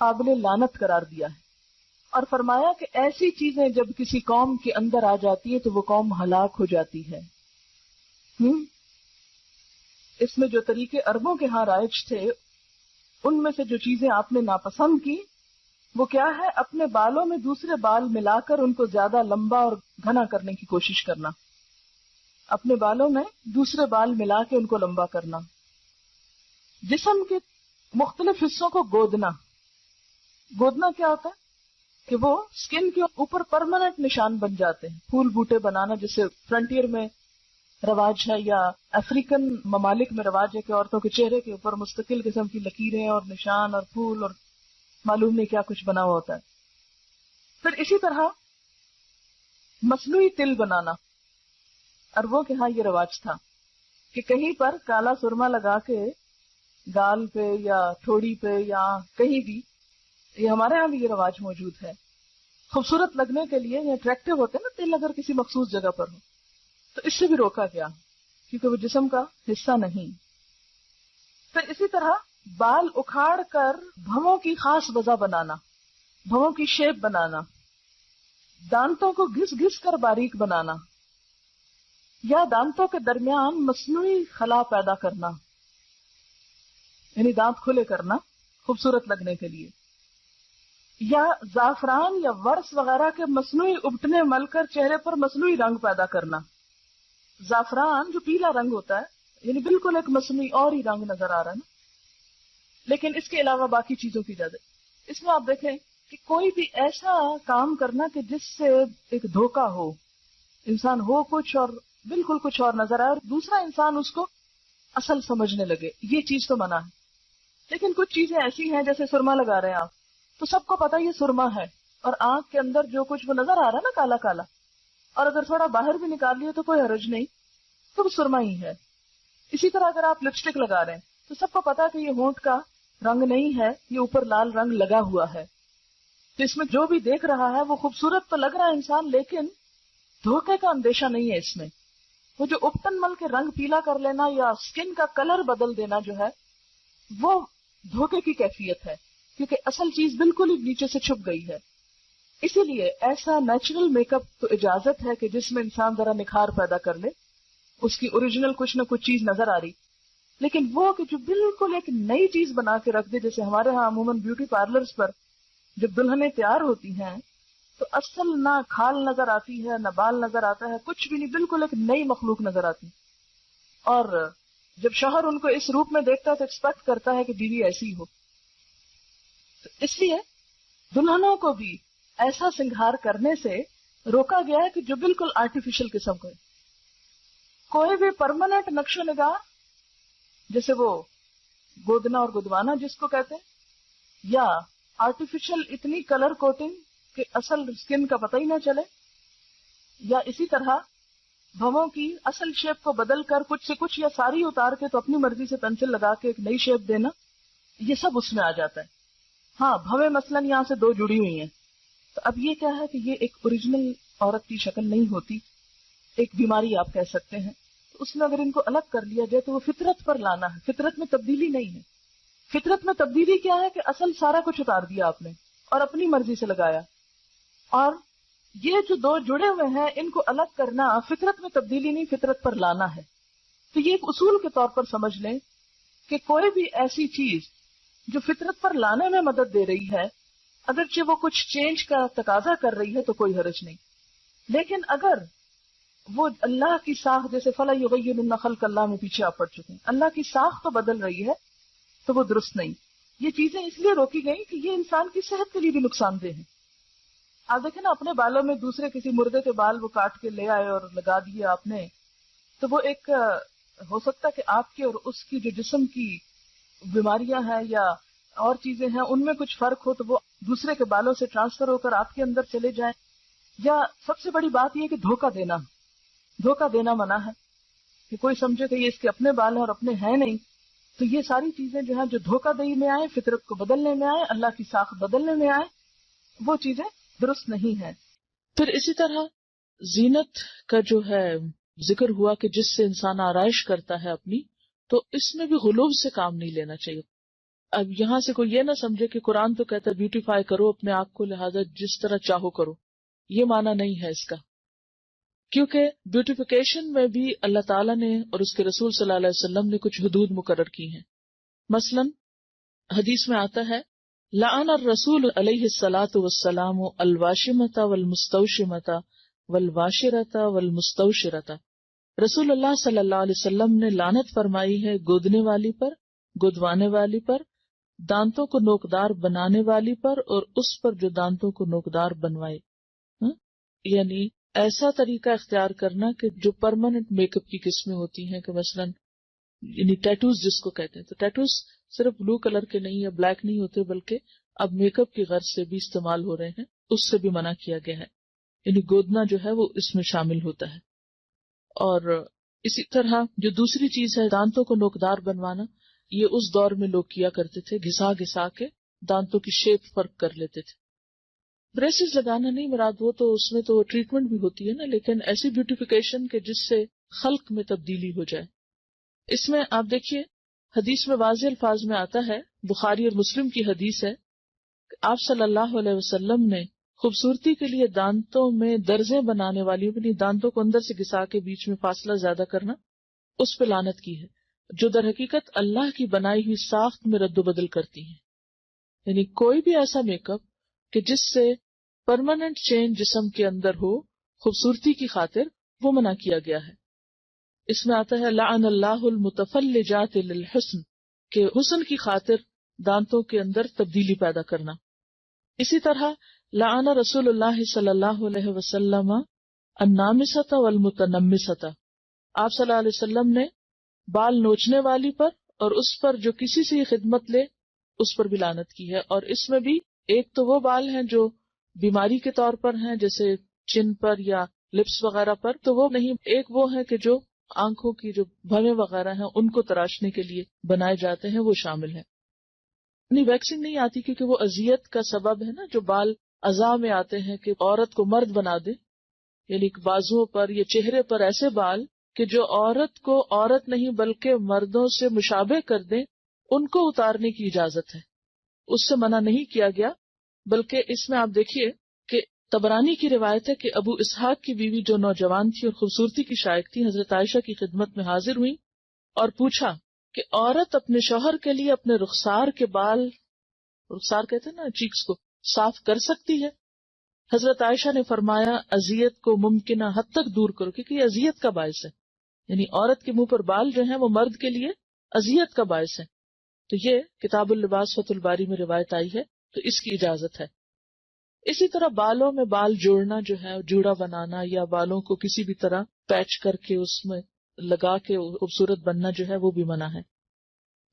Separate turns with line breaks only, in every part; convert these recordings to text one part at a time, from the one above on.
قابل لعنت قرار دیا ہے، اور فرمایا کہ ایسی چیزیں جب کسی قوم کے اندر آ جاتی ہیں تو وہ قوم ہلاک ہو جاتی ہے۔ اس میں جو طریقے عربوں کے ہاں رائج تھے، ان میں سے جو چیزیں آپ نے ناپسند کی وہ کیا ہے؟ اپنے بالوں میں دوسرے بال ملا کر ان کو زیادہ لمبا اور گھنا کرنے کی کوشش کرنا، اپنے بالوں میں دوسرے بال ملا کے ان کو لمبا کرنا، جسم کے مختلف حصوں کو گودنا۔ گودنا کیا ہوتا ہے کہ وہ سکن کے اوپر پرماننٹ نشان بن جاتے ہیں، پھول بوٹے بنانا جسے فرنٹیئر میں رواج ہے، یا افریقن ممالک میں رواج ہے کہ عورتوں کے چہرے کے اوپر مستقل قسم کی لکیریں اور نشان اور پھول اور معلوم نہیں کیا کچھ بنا ہوا ہوتا ہے۔ پھر اسی طرح مصنوعی تل بنانا، عربوں کے ہاں یہ رواج تھا کہ کہیں پر کالا سرما لگا کے گال پہ یا ٹھوڑی پہ یا کہیں بھی، یہ ہمارے ہاں بھی یہ رواج موجود ہے، خوبصورت لگنے کے لیے، یہ اٹریکٹیو ہوتے ہیں نا تل، اگر کسی مخصوص جگہ پر ہو تو اس سے بھی روکا گیا کیونکہ وہ جسم کا حصہ نہیں۔ پھر اسی طرح بال اکھاڑ کر بھووں کی خاص وضع بنانا، بھووں کی شیپ بنانا، دانتوں کو گھس گھس کر باریک بنانا، یا دانتوں کے درمیان مصنوعی خلا پیدا کرنا، یعنی دانت کھلے کرنا خوبصورت لگنے کے لیے، یا زعفران یا ورس وغیرہ کے مصنوعی ابٹنے مل کر چہرے پر مصنوعی رنگ پیدا کرنا۔ زعفران جو پیلا رنگ ہوتا ہے، یعنی بالکل ایک مصنوعی اور ہی رنگ نظر آ رہا ہے نا، لیکن اس کے علاوہ باقی چیزوں کی اجازت۔ اس میں آپ دیکھیں کہ کوئی بھی ایسا کام کرنا کہ جس سے ایک دھوکہ ہو، انسان ہو کچھ اور بالکل کچھ اور نظر آئے اور دوسرا انسان اس کو اصل سمجھنے لگے، یہ چیز تو منع ہے۔ لیکن کچھ چیزیں ایسی ہیں جیسے سرما لگا رہے ہیں آپ، تو سب کو پتا یہ سرما ہے، اور آنکھ کے اندر جو کچھ وہ نظر آ رہا ہے نا کالا کالا، اور اگر تھوڑا باہر بھی نکال لیے تو کوئی حرج نہیں، تو وہ سرما ہی ہے۔ اسی طرح اگر آپ لپسٹک لگا رہے ہیں تو سب کو پتا کہ یہ ہونٹ کا رنگ نہیں ہے، یہ اوپر لال رنگ لگا ہوا ہے، تو اس میں جو بھی دیکھ رہا ہے وہ خوبصورت تو لگ رہا ہے انسان، لیکن دھوکے کا اندیشہ نہیں ہے اس میں۔ وہ جو اپٹن مل کے رنگ پیلا کر لینا یا سکن کا کلر بدل دینا جو ہے وہ دھوکے کی کیفیت ہے، کیونکہ اصل چیز بالکل ہی نیچے سے چھپ گئی ہے۔ اسی لیے ایسا نیچرل میک اپ تو اجازت ہے کہ جس میں انسان ذرا نکھار پیدا کر لے، اس کی اوریجنل کچھ نہ کچھ چیز نظر آ رہی، لیکن وہ کہ جو بالکل ایک نئی چیز بنا کے رکھ دے، جیسے ہمارے ہاں عموماً بیوٹی پارلرز پر جب دلہنیں تیار ہوتی ہیں تو اصل نہ کھال نظر آتی ہے نہ بال نظر آتا ہے، کچھ بھی نہیں، بالکل ایک نئی مخلوق نظر آتی، اور جب شوہر ان کو اس روپ میں دیکھتا ہے تو ایکسپیکٹ کرتا ہے کہ بیوی ایسی ہو۔ تو اس لیے دلہنوں کو بھی ایسا سنگھار کرنے سے روکا گیا ہے کہ جو بالکل آرٹیفیشل قسم کا ہے۔ کوئی بھی پرماننٹ نقش و نگار جیسے وہ گودنا اور گدوانا جس کو کہتے ہیں، یا آرٹیفیشل اتنی کلر کوٹنگ کہ اصل سکن کا پتہ ہی نہ چلے، یا اسی طرح بھووں کی اصل شیپ کو بدل کر کچھ سے کچھ یا ساری اتار کے تو اپنی مرضی سے پینسل لگا کے ایک نئی شیپ دینا، یہ سب اس میں آ جاتا ہے۔ ہاں بھویں مثلاً یہاں سے دو جڑی ہوئی ہیں، تو اب یہ کیا ہے کہ یہ ایک اوریجنل عورت کی شکل نہیں ہوتی، ایک بیماری آپ کہہ سکتے ہیں۔ تو اس میں اگر ان کو الگ کر لیا جائے تو وہ فطرت پر لانا ہے، فطرت میں تبدیلی نہیں ہے۔ فطرت میں تبدیلی کیا ہے کہ اصل سارا کچھ اتار دیا آپ نے اور اپنی مرضی سے لگایا، اور یہ جو دو جڑے ہوئے ہیں ان کو الگ کرنا فطرت میں تبدیلی نہیں، فطرت پر لانا ہے۔ تو یہ ایک اصول کے طور پر سمجھ لیں کہ کوئی بھی ایسی چیز جو فطرت پر لانے میں مدد دے رہی ہے، اگرچہ وہ کچھ چینج کا تقاضا کر رہی ہے تو کوئی حرج نہیں، لیکن اگر وہ اللہ کی ساخت، جیسے فَلَا يُغَيِّرُنَّ خَلْقَ اللَّهِ میں پیچھے آپ پڑھ چکے ہیں، اللہ کی ساخت تو بدل رہی ہے تو وہ درست نہیں۔ یہ چیزیں اس لیے روکی گئی کہ یہ انسان کی صحت کے لیے بھی نقصان دہ ہے۔ آپ دیکھیں نا اپنے بالوں میں دوسرے کسی مردے کے بال وہ کاٹ کے لے آئے اور لگا دیے آپ نے، تو وہ ایک ہو سکتا ہے کہ آپ کے اور اس کی جو جسم کی بیماریاں ہیں یا اور چیزیں ہیں ان میں کچھ فرق ہو تو وہ دوسرے کے بالوں سے ٹرانسفر ہو کر آپ کے اندر چلے جائیں، یا سب سے بڑی بات یہ کہ دھوکہ دینا منع ہے، کہ کوئی سمجھے کہ یہ اس کے اپنے بال ہیں اور اپنے ہیں نہیں۔ تو یہ ساری چیزیں جو ہیں جو دھوکہ دہی میں آئے، فطرت کو بدلنے میں آئے، اللہ کی ساخت بدلنے میں آئے، وہ چیزیں درست نہیں ہیں۔ پھر اسی طرح زینت کا جو ہے ذکر ہوا کہ جس سے انسان آرائش کرتا ہے اپنی، تو اس میں بھی غلوب سے کام نہیں لینا چاہیے۔ اب یہاں سے کوئی یہ نہ سمجھے کہ قرآن تو کہتا ہے بیوٹیفائی کرو اپنے آپ کو، لہذا جس طرح چاہو کرو، یہ معنی نہیں ہے اس کا. کیونکہ بیوٹیفیکیشن میں بھی اللہ تعالیٰ نے اور اس کے رسول صلی اللہ علیہ وسلم نے کچھ حدود مقرر کی ہیں. مثلا حدیث میں آتا ہے لعن الرسول علیہ الصلاۃ والسلام الواشمۃ والمستوشمۃ والواشرۃ والمستوشرۃ. رسول اللہ صلی اللہ علیہ وسلم نے لعنت فرمائی ہے گودنے والی پر، گودوانے والی پر، دانتوں کو نوکدار بنانے والی پر، اور اس پر جو دانتوں کو نوکدار بنوائے. یعنی ایسا طریقہ اختیار کرنا کہ جو پرماننٹ میک اپ کی قسمیں ہوتی ہیں، کہ مثلا یعنی ٹیٹوز جس کو کہتے ہیں، تو ٹیٹوز صرف بلو کلر کے نہیں یا بلیک نہیں ہوتے، بلکہ اب میک اپ کی غرض سے بھی استعمال ہو رہے ہیں، اس سے بھی منع کیا گیا ہے. یعنی گودنا جو ہے وہ اس میں شامل ہوتا ہے. اور اسی طرح جو دوسری چیز ہے دانتوں کو نوکدار بنوانا، یہ اس دور میں لوگ کیا کرتے تھے، گھسا گھسا کے دانتوں کی شیپ فرق کر لیتے تھے. بریسز لگانا نہیں مراد، وہ تو اس میں تو ٹریٹمنٹ بھی ہوتی ہے نا، لیکن ایسی بیوٹیفیکیشن کہ جس سے خلق میں تبدیلی ہو جائے. اس میں آپ دیکھیے حدیث میں واضح الفاظ میں آتا ہے، بخاری اور مسلم کی حدیث ہے کہ آپ صلی اللہ علیہ وسلم نے خوبصورتی کے لیے دانتوں میں درزیں بنانے والی، اپنی دانتوں کو اندر سے گھسا کے بیچ میں فاصلہ زیادہ کرنا، اس پہ لعنت کی ہے، جو در حقیقت اللہ کی بنائی ہوئی ساخت میں رد و بدل کرتی ہیں. یعنی کوئی بھی ایسا میک اپ کہ جس سے پرماننٹ چینج جسم کے اندر ہو خوبصورتی کی خاطر، وہ منع کیا گیا ہے. اس میں آتا ہے لعن اللہ المتفلجات للحسن، کہ حسن کی خاطر دانتوں کے اندر تبدیلی پیدا کرنا. اسی طرح لعن رسول اللہ صلی اللہ علیہ وسلم النامصۃ والمتنمصۃ. آپ صلی اللہ علیہ وسلم نے بال نوچنے والی پر اور اس پر جو کسی سے خدمت لے اس پر بھی لعنت کی ہے. اور اس میں بھی ایک تو وہ بال ہیں جو بیماری کے طور پر ہیں، جیسے چن پر یا لپس وغیرہ پر، تو وہ نہیں. ایک وہ ہے کہ جو آنکھوں کی جو بھویں وغیرہ ہیں ان کو تراشنے کے لیے بنائے جاتے ہیں، وہ شامل ہیں. نہیں، ویکسنگ نہیں آتی کیونکہ وہ اذیت کا سبب ہے نا. جو بال اعضاء میں آتے ہیں کہ عورت کو مرد بنا دے، یعنی بازوؤں پر یا چہرے پر ایسے بال کہ جو عورت کو عورت نہیں بلکہ مردوں سے مشابہ کر دیں، ان کو اتارنے کی اجازت ہے، اس سے منع نہیں کیا گیا. بلکہ اس میں آپ دیکھیے کہ طبرانی کی روایت ہے کہ ابو اسحاق کی بیوی جو نوجوان تھی اور خوبصورتی کی شائق تھی، حضرت عائشہ کی خدمت میں حاضر ہوئی اور پوچھا کہ عورت اپنے شوہر کے لیے اپنے رخسار کے بال، رخسار کہتے ہیں نا چیکس کو، صاف کر سکتی ہے؟ حضرت عائشہ نے فرمایا اذیت کو ممکنہ حد تک دور کرو، کیونکہ یہ اذیت کا باعث ہے. یعنی عورت کے منہ پر بال جو ہیں وہ مرد کے لیے اذیت کا باعث ہے. تو یہ کتاب اللباس فتح الباری میں روایت آئی ہے، تو اس کی اجازت ہے. اسی طرح بالوں میں بال جوڑنا جو ہے، جوڑا بنانا یا بالوں کو کسی بھی طرح پیچ کر کے اس میں لگا کے خوبصورت بننا جو ہے وہ بھی منع ہے.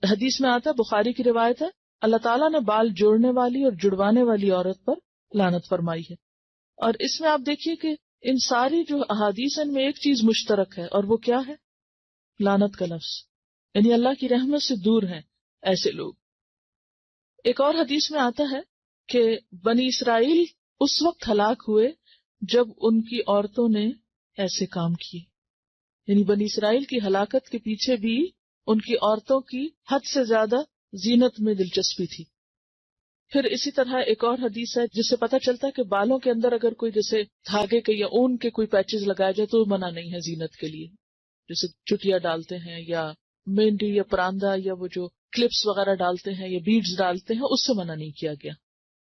حدیث میں آتا ہے، بخاری کی روایت ہے، اللہ تعالیٰ نے بال جوڑنے والی اور جڑوانے والی عورت پر لعنت فرمائی ہے. اور اس میں آپ دیکھیے کہ ان ساری جو احادیث ان میں ایک چیز مشترک ہے، اور وہ کیا ہے؟ لعنت کا لفظ. یعنی اللہ کی رحمت سے دور ہیں ایسے لوگ. ایک اور حدیث میں آتا ہے کہ بنی اسرائیل اس وقت ہلاک ہوئے جب ان کی عورتوں نے ایسے کام کیے. یعنی بنی اسرائیل کی ہلاکت کے پیچھے بھی ان کی عورتوں کی حد سے زیادہ زینت میں دلچسپی تھی. پھر اسی طرح ایک اور حدیث ہے جس سے پتہ چلتا ہے کہ بالوں کے اندر اگر کوئی جیسے دھاگے کے یا اون کے کوئی پیچز لگائے جائے تو منع نہیں ہے زینت کے لیے، جیسے چٹیا ڈالتے ہیں یا مہندی یا پراندہ یا وہ جو کلپس وغیرہ ڈالتے ہیں یا بیڈز ڈالتے ہیں، اس سے منع نہیں کیا گیا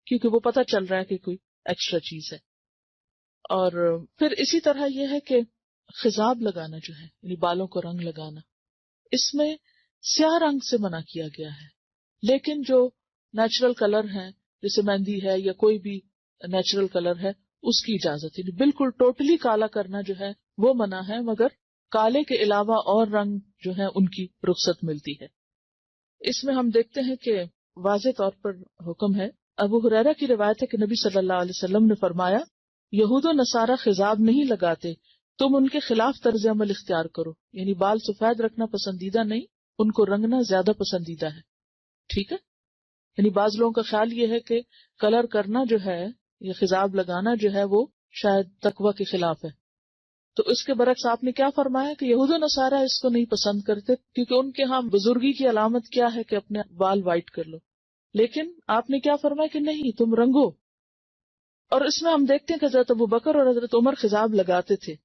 کیونکہ وہ پتہ چل رہا ہے کہ کوئی ایکسٹرا چیز ہے. اور پھر اسی طرح یہ ہے کہ خضاب لگانا جو ہے، یعنی بالوں کو رنگ لگانا، اس میں سیاہ رنگ سے منع کیا گیا ہے. لیکن جو نیچرل کلر ہیں جیسے مہندی ہے یا کوئی بھی نیچرل کلر ہے اس کی اجازت ہے. بالکل ٹوٹلی کالا کرنا جو ہے وہ منع ہے، مگر کالے کے علاوہ اور رنگ جو ہیں ان کی رخصت ملتی ہے. اس میں ہم دیکھتے ہیں کہ واضح طور پر حکم ہے. ابو ہریرہ کی روایت ہے کہ نبی صلی اللہ علیہ وسلم نے فرمایا، یہود و نصارہ خضاب نہیں لگاتے، تم ان کے خلاف طرز عمل اختیار کرو. یعنی بال سفید رکھنا پسندیدہ نہیں، ان کو رنگنا زیادہ پسندیدہ ہے. ٹھیک ہے. یعنی بعض لوگوں کا خیال یہ ہے کہ کلر کرنا جو ہے یا خضاب لگانا جو ہے وہ شاید تقوی کے خلاف ہے. تو اس کے برعکس آپ نے کیا فرمایا کہ یہود و نصارہ اس کو نہیں پسند کرتے، کیونکہ ان کے ہاں بزرگی کی علامت کیا ہے کہ اپنے بال وائٹ کر لو، لیکن آپ نے کیا فرمایا کہ نہیں، تم رنگو. اور اس میں ہم دیکھتے ہیں کہ حضرت ابوبکر اور حضرت عمر خضاب لگاتے تھے،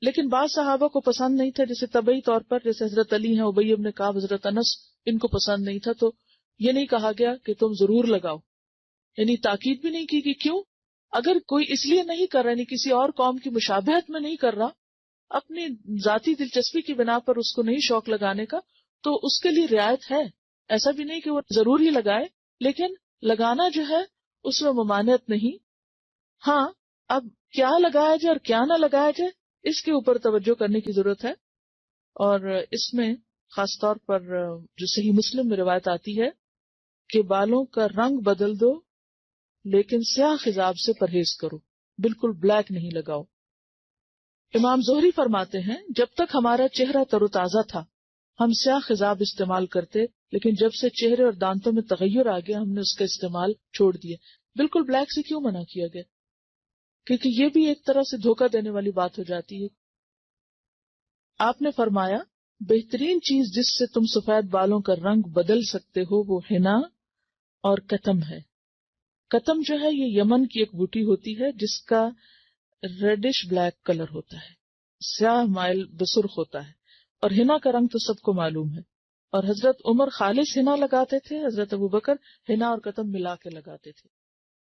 لیکن بعض صحابہ کو پسند نہیں تھا، جیسے طبعی طور پر جیسے حضرت علی ہیں، ابی ابن کعب، حضرت انس، ان کو پسند نہیں تھا. تو یہ نہیں کہا گیا کہ تم ضرور لگاؤ، یعنی تاکید بھی نہیں کی کہ کیوں. اگر کوئی اس لیے نہیں کر رہا، یعنی کسی اور قوم کی مشابہت میں نہیں کر رہا، اپنی ذاتی دلچسپی کی بنا پر اس کو نہیں شوق لگانے کا، تو اس کے لیے رعایت ہے. ایسا بھی نہیں کہ وہ ضرور ہی لگائے، لیکن لگانا جو ہے اس میں ممانعت نہیں. ہاں، اب کیا لگایا جائے اور کیا نہ لگایا جائے اس کے اوپر توجہ کرنے کی ضرورت ہے. اور اس میں خاص طور پر جو صحیح مسلم میں روایت آتی ہے کہ بالوں کا رنگ بدل دو لیکن سیاہ خضاب سے پرہیز کرو، بالکل بلیک نہیں لگاؤ. امام زہری فرماتے ہیں جب تک ہمارا چہرہ تر و تازہ تھا ہم سیاہ خضاب استعمال کرتے، لیکن جب سے چہرے اور دانتوں میں تغیر آ گیا ہم نے اس کا استعمال چھوڑ دیا. بالکل بلیک سے کیوں منع کیا گیا؟ کیونکہ یہ بھی ایک طرح سے دھوکہ دینے والی بات ہو جاتی ہے. آپ نے فرمایا بہترین چیز جس سے تم سفید بالوں کا رنگ بدل سکتے ہو وہ حنا اور کتم ہے. کتم جو ہے یہ یمن کی ایک بوٹی ہوتی ہے جس کا ریڈش بلیک کلر ہوتا ہے، سیاہ مائل بسرخ ہوتا ہے. اور حنا کا رنگ تو سب کو معلوم ہے. اور حضرت عمر خالص حنا لگاتے تھے، حضرت ابوبکر حنا اور کتم ملا کے لگاتے تھے.